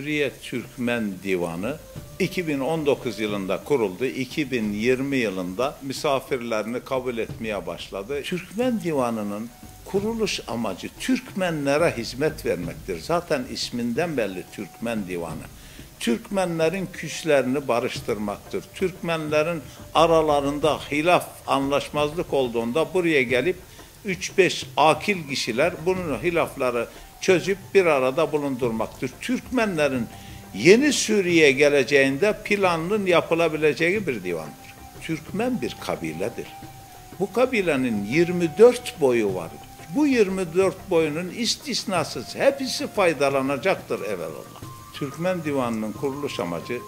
Suriye Türkmen Divanı 2019 yılında kuruldu. 2020 yılında misafirlerini kabul etmeye başladı. Türkmen Divanı'nın kuruluş amacı Türkmenlere hizmet vermektir. Zaten isminden belli Türkmen Divanı. Türkmenlerin küslerini barıştırmaktır. Türkmenlerin aralarında hilaf, anlaşmazlık olduğunda buraya gelip 3-5 akil kişiler bunun hilafları çözüp bir arada bulundurmaktır. Türkmenlerin yeni Suriye'ye geleceğinde planının yapılabileceği bir divandır. Türkmen bir kabiledir. Bu kabilenin 24 boyu var. Bu 24 boyunun istisnasız hepsi faydalanacaktır evvelallah. Türkmen Divanı'nın kuruluş amacı,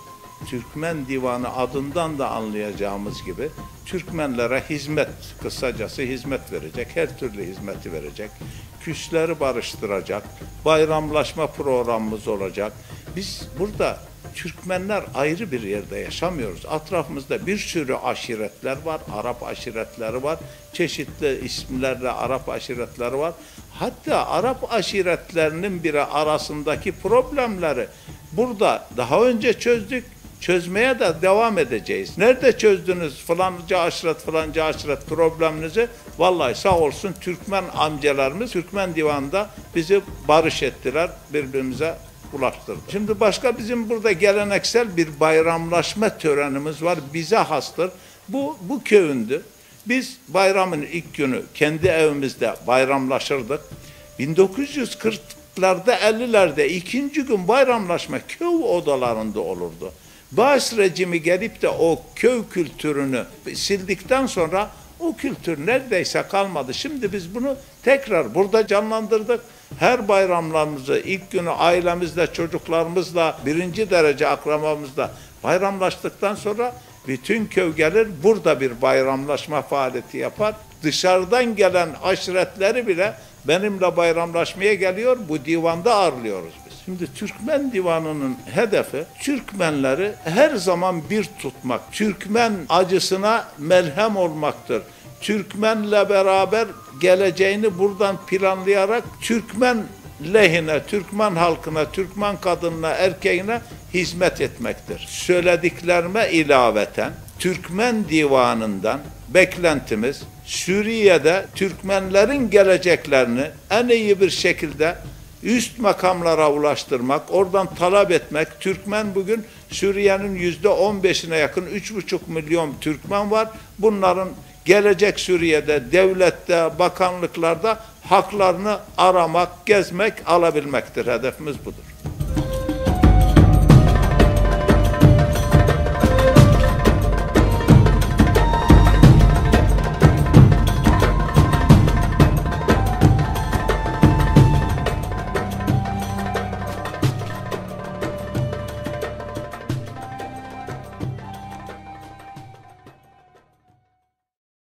Türkmen Divanı adından da anlayacağımız gibi Türkmenlere hizmet, kısacası hizmet verecek, her türlü hizmeti verecek, küsleri barıştıracak, bayramlaşma programımız olacak. Biz burada Türkmenler ayrı bir yerde yaşamıyoruz. Etrafımızda bir sürü aşiretler var, Arap aşiretleri var, çeşitli isimlerle Arap aşiretleri var. Hatta Arap aşiretlerinin biri arasındaki problemleri burada daha önce çözdük, çözmeye de devam edeceğiz. Nerede çözdünüz falanca aşiret probleminizi? Vallahi sağ olsun Türkmen amcalarımız Türkmen Divanı'nda bizi barış ettiler, birbirimize ulaştırdı. Şimdi başka bizim burada geleneksel bir bayramlaşma törenimiz var. Bize hastır. Bu köyündü. Biz bayramın ilk günü kendi evimizde bayramlaşırdık. 1940'larda 50'lerde ikinci gün bayramlaşma köy odalarında olurdu. Baş rejimi gelip de o köy kültürünü sildikten sonra o kültür neredeyse kalmadı. Şimdi biz bunu tekrar burada canlandırdık. Her bayramlarımızı ilk günü ailemizle, çocuklarımızla, birinci derece akrabamızla bayramlaştıktan sonra bütün köy gelir, burada bir bayramlaşma faaliyeti yapar. Dışarıdan gelen aşiretleri bile benimle bayramlaşmaya geliyor, bu divanda ağırlıyoruz biz. Şimdi Türkmen Divanı'nın hedefi Türkmenleri her zaman bir tutmak, Türkmen acısına melhem olmaktır. Türkmenle beraber geleceğini buradan planlayarak Türkmen lehine, Türkmen halkına, Türkmen kadınına, erkeğine hizmet etmektir. Söylediklerime ilaveten Türkmen Divanı'ndan beklentimiz Suriye'de Türkmenlerin geleceklerini en iyi bir şekilde üst makamlara ulaştırmak, oradan talep etmek. Türkmen bugün Suriye'nin %15'ine yakın 3,5 milyon Türkmen var. Bunların gelecek Suriye'de, devlette, bakanlıklarda haklarını aramak, gezmek, alabilmektir. Hedefimiz budur.